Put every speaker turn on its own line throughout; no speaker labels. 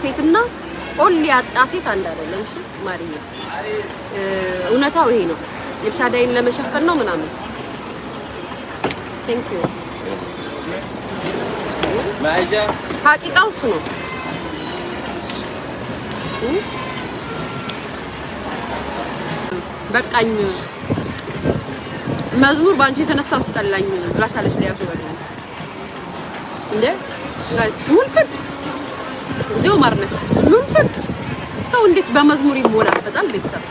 ሴትና ኦል ያጣ ሴት አንድ አይደለም። እሺ ማርዬ እውነታው ይሄ ነው። ኤልሻዳይን ለመሸፈን ነው ምናምን። ቴንክ ዩ ማይጃ ሐቂቃው እሱ ነው። በቃኝ መዝሙር ባንቺ የተነሳ አስጠላኝ ብላሻለች ሊያፉ በቃ እንዴ ሙልፈት እዚው ማርነት ሙልፈት ሰው እንዴት በመዝሙር ይሞላፈጣል? ቤተሰብ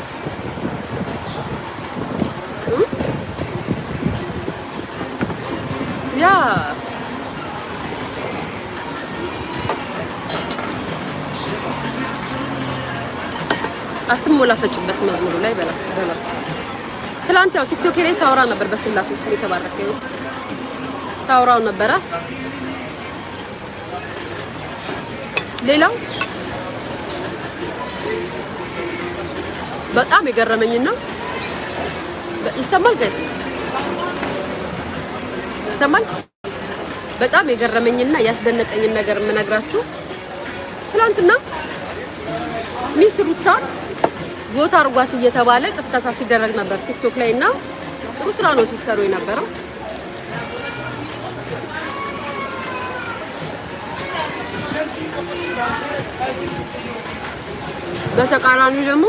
ያ አትሞላፈጭበት መዝሙሩ ላይ በላ ትላንት ያው ቲክቶክ ላይ ሳውራ ነበር በስላሴ ስም የተባረከ ነው ሳውራው ነበር። ሌላው በጣም የገረመኝና ይሰማል ጋይስ ይሰማል በጣም የገረመኝና ያስደነቀኝ ነገር የምነግራችሁ ትላንትና ሚስ ሩታ ቦታ አርጓት እየተባለ ቅስቀሳ ሲደረግ ነበር ቲክቶክ ላይ እና ጥሩ ስራ ነው ሲሰሩ የነበረው። በተቃራኒ ደግሞ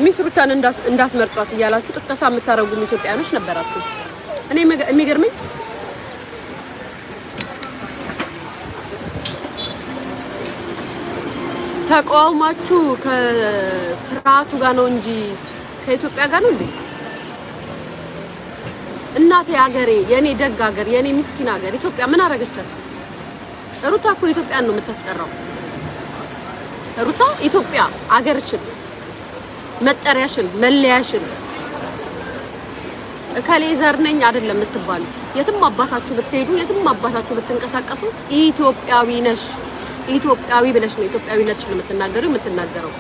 ሚስ ሩታን እንዳትመርጧት እያላችሁ ቅስቀሳ የምታረጉ ኢትዮጵያኖች ነበራችሁ። እኔ የሚገርመኝ ተቃውማችሁ ከስርዓቱ ጋር ነው እንጂ ከኢትዮጵያ ጋር ነው እንዴ? እናቴ ሀገሬ የኔ ደግ ሀገር የኔ ምስኪን ሀገር ኢትዮጵያ ምን አረጋቻችሁ? ሩታ እኮ ኢትዮጵያን ነው የምታስጠራው። ሩታ ኢትዮጵያ ሀገርችን መጠሪያሽን መለያሽን ከሌዘር ነኝ አይደለም የምትባሉት። የትም አባታችሁ ብትሄዱ የትም አባታችሁ ብትንቀሳቀሱ ኢትዮጵያዊ ነሽ ኢትዮጵያዊ ብለሽ ነው ኢትዮጵያዊነትሽን የምትናገረው።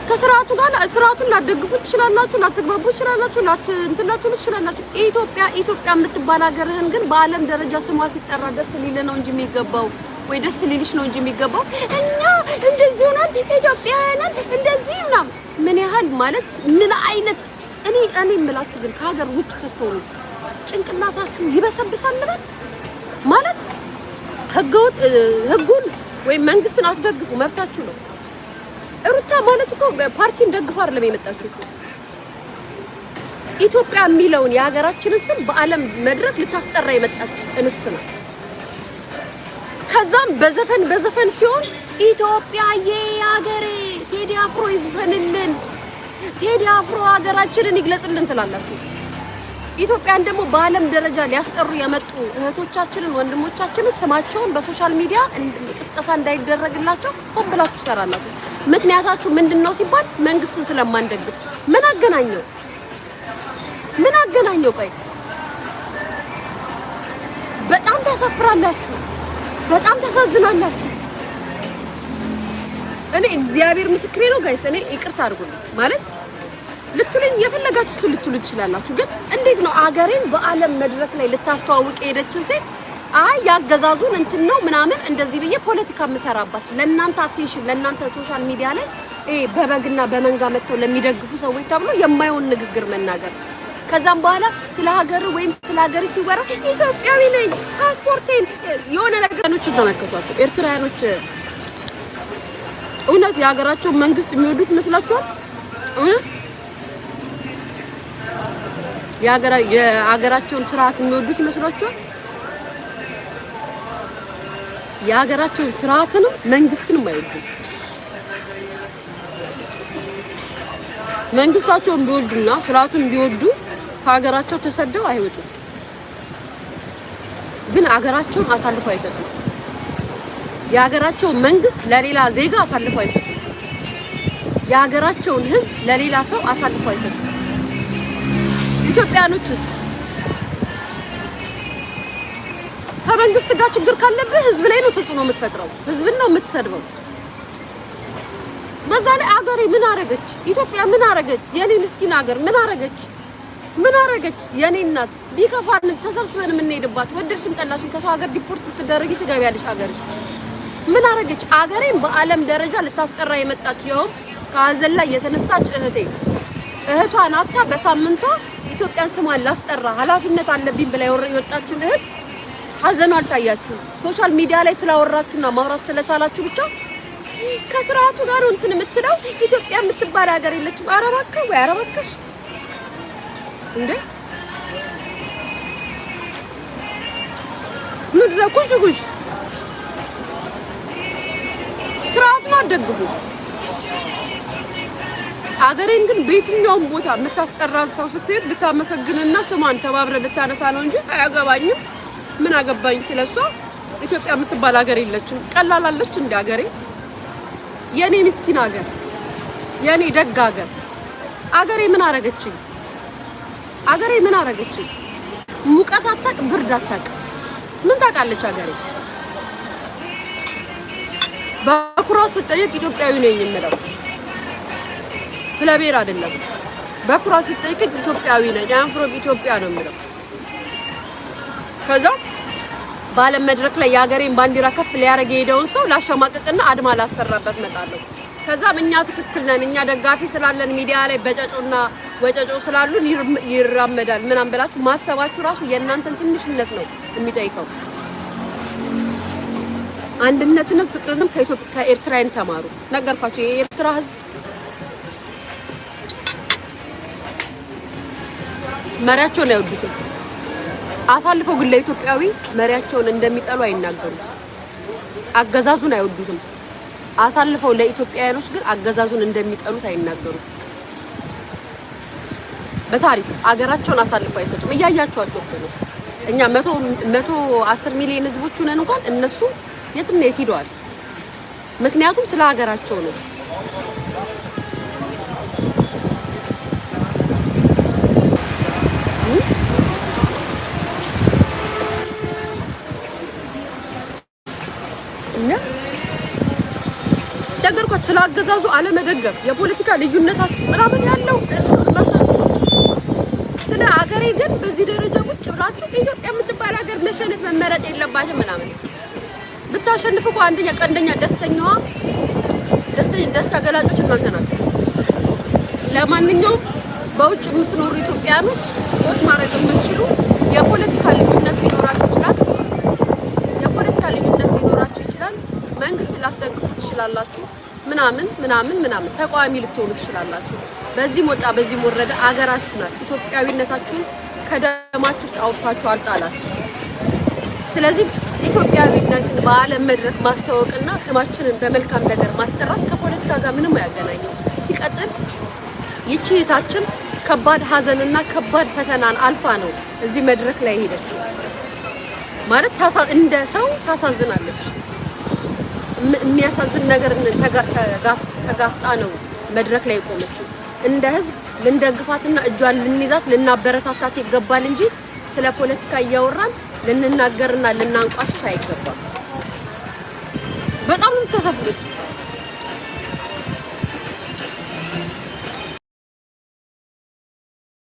ከስርዓቱ ጋር ስርዓቱን ላትደግፉ ትችላላችሁ፣ ላትግባቡ ትችላላችሁ፣ እንትላችሁ ትችላላችሁ። ኢትዮጵያ የምትባል ሀገርህን ግን በዓለም ደረጃ ስሟ ሲጠራ ደስ ሊል ነው እንጂ የሚገባው ወይ ደስ ሊልሽ ነው እንጂ የሚገባው እኛ እንደዚህ ሆናል ኢትዮጵያውያን እንደዚህ ምናምን ምን ያህል ማለት ምን አይነት እኔ የምላችሁ ግን ከሀገር ውጭ ስትሆኑ ጭንቅላታችሁ ይበሰብሳል ማለት ህጉን ወይ መንግስትን አትደግፉ መብታችሁ ነው። ሩታ ማለት እኮ ፓርቲን ደግፋ አይደለም የመጣችሁ። ኢትዮጵያ የሚለውን የሀገራችንን ስም በዓለም መድረክ ልታስጠራ የመጣች እንስት ነው። ከዛም በዘፈን ሲሆን ኢትዮጵያዬ ሀገሬ ቴዲ አፍሮ ይዝፈንልን፣ ቴዲ አፍሮ ሀገራችንን ይግለጽልን ትላላችሁ። ኢትዮጵያን ደግሞ በዓለም ደረጃ ሊያስጠሩ የመጡ እህቶቻችንን ወንድሞቻችንን ስማቸውን በሶሻል ሚዲያ ቅስቀሳ እንዳይደረግላቸው ሆን ብላችሁ ሰራላችሁ። ምክንያታችሁ ምንድነው ሲባል መንግስትን ስለማንደግፍ። ምን አገናኘው? ቆይ በጣም ታሳፍራላችሁ፣ በጣም ታሳዝናላችሁ። እኔ እግዚአብሔር ምስክሬ ነው ጋይስ። እኔ ይቅርታ አድርጉልኝ ማለት ልትሉኝ የፈለጋችሁት ልትሉ ትችላላችሁ። ግን እንዴት ነው አገሬን በዓለም መድረክ ላይ ልታስተዋውቅ ሄደችን ሴት አይ ያገዛዙን እንትን ነው ምናምን እንደዚህ ብዬ ፖለቲካ መሰራባት ለእናንተ አቴንሽን ለእናንተ ሶሻል ሚዲያ ላይ በበግና በመንጋ መጥተው ለሚደግፉ ሰዎች ተብሎ የማይሆን ንግግር መናገር። ከዛም በኋላ ስለ ሀገር ወይም ስለ ሀገር ሲወራ ኢትዮጵያዊ ነኝ ፓስፖርቴን የሆነ ነገሮች ተመልከቷቸው። ኤርትራውያኖች እውነት የሀገራቸው መንግስት የሚወዱት መስላችኋል? የሀገራቸውን ስርዓት የሚወዱት ይመስሏችኋል? የሀገራቸውን ስርዓትንም መንግስትንም አይወዱም። መንግስታቸውን ቢወዱና ስርዓቱን ቢወዱ ከሀገራቸው ተሰደው አይወጡም። ግን ሀገራቸውን አሳልፈው አይሰጡም። የሀገራቸውን መንግስት ለሌላ ዜጋ አሳልፈው አይሰጡም። የሀገራቸውን ህዝብ ለሌላ ሰው አሳልፈው አይሰጡም። ኢትዮጵያኖችስ ከመንግስት ጋር ችግር ካለብህ ህዝብ ላይ ነው ተጽዕኖ የምትፈጥረው፣ ህዝብን ነው የምትሰድበው። በዛ ላይ አገሬ ምን አረገች? ኢትዮጵያ ምን አረገች? የኔ ምስኪን ሀገር ምን አረገች? ምን አረገች? የኔ እናት ቢከፋን ተሰብስበን የምንሄድባት ወደድሽም ጠላሽም ከሰው ሀገር ዲፖርት ትደረጊ ትገቢያለሽ ሀገርሽ። ምን አረገች? አገሬን በዓለም ደረጃ ልታስጠራ የመጣች ይኸው ከሀዘን ላይ የተነሳች እህቷን አታ በሳምንቷ ኢትዮጵያን ስሟን ላስጠራ ኃላፊነት አለብኝ ብላ የወጣችን እህት ሀዘኑ አልታያችሁም? ሶሻል ሚዲያ ላይ ስላወራችሁና ማውራት ስለቻላችሁ ብቻ ከስርዓቱ ጋር እንትን የምትለው ኢትዮጵያ የምትባል ሀገር የለችም። ኧረ እባክህ ወይ ኧረ እባክሽ እንዴ! ምድረ ኩሽኩሽ ስርዓቱን አትደግፉ። አገሬን ግን በየትኛውም ቦታ የምታስጠራን ሰው ስትሄድ ልታመሰግንና ስሟን ተባብረ ልታነሳ ነው እንጂ አያገባኝም። ምን አገባኝ ስለሷ? ኢትዮጵያ የምትባል ሀገር የለችም። ቀላላለች እንደ ሀገሬ የኔ ምስኪን ሀገር የኔ ደግ ሀገር አገሬ ምን አረገችኝ? አገሬ ምን አረገችኝ? ሙቀት አታቅ፣ ብርድ አታቅ። ምን ታውቃለች አገሬ? በኩራት ስጠይቅ ኢትዮጵያዊ ነኝ የምለው ስለ ብሔር አይደለም። በኩራት ስጠይቅ ኢትዮጵያዊ ነኝ አፍሮም ኢትዮጵያ ነው የምለው። ከዛ በዓለም መድረክ ላይ የሀገሬን ባንዲራ ከፍ ሊያደርግ የሄደውን ሰው ላሸማቀቅና አድማ ላሰራበት መጣለሁ። ከዛም እኛ ትክክል ነን እኛ ደጋፊ ስላለን ሚዲያ ላይ በጨጮና ወጨጮ ስላሉን ይራመዳል ምናምን ብላችሁ ማሰባችሁ ራሱ የእናንተን ትንሽነት ነው የሚጠይቀው። አንድነትንም ፍቅርንም ከኤርትራውያን ተማሩ። ነገርኳችሁ። የኤርትራ ህዝብ መሪያቸውን አይወዱትም። አሳልፈው ግን ለኢትዮጵያዊ መሪያቸውን እንደሚጠሉ አይናገሩም። አገዛዙን አይወዱትም። አሳልፈው ለኢትዮጵያውያኖች ግን አገዛዙን እንደሚጠሉት አይናገሩም። በታሪክ አገራቸውን አሳልፈው አይሰጡም። እያያችኋቸው ነው። እኛ 110 ሚሊዮን ህዝቦች ነን እንኳን እነሱ የትና የት ሄደዋል? ምክንያቱም ስለ ሀገራቸው ነው። ነገርኳችሁ። ስለ አገዛዙ አለመደገፍ የፖለቲካ ልዩነታችሁ ምናምን ያለው መብታችሁ ነው። ስለ ሀገሬ ግን በዚህ ደረጃ ቁጭ ብላችሁ ኢትዮጵያ የምትባል ሀገር መሸነፍ መመረጥ የለባትም ምናምን ብታሸንፍ እኮ ቀንደኛ ደስታ ገላጮች እናንተ ናችሁ። ለማንኛውም በውጭ የምትኖሩ ኢትዮጵያኖች ወጥ ማድረግ የምትችሉ የፖለቲካ ልዩነት ሊኖራችሁ ይችላል። መንግስት ላትደግፉ ትችላላችሁ። ምናምን ተቃዋሚ ልትሆኑ ትችላላችሁ። በዚህም ወጣ በዚህም ወረደ አገራችሁ ናት። ኢትዮጵያዊነታችሁን ከደማችሁ ውስጥ አውጥታችሁ አልጣላችሁ። ስለዚህ ኢትዮጵያዊነትን በዓለም መድረክ ማስተዋወቅና ስማችንን በመልካም ነገር ማስጠራት ከፖለቲካ ጋር ምንም አያገናኘው። ሲቀጥል ይቺ እህታችን ከባድ ሀዘንና ከባድ ፈተናን አልፋ ነው እዚህ መድረክ ላይ ሄደችው። ማለት እንደ ሰው ታሳዝናለች። የሚያሳዝን ነገር ተጋፍጣ ነው መድረክ ላይ ቆመችው። እንደ ህዝብ ልንደግፋትና እጇን ልንይዛት ልናበረታታት ይገባል እንጂ ስለ ፖለቲካ እያወራን ልንናገርና ልናንቋሽ አይገባም። በጣም ተሰፍሩት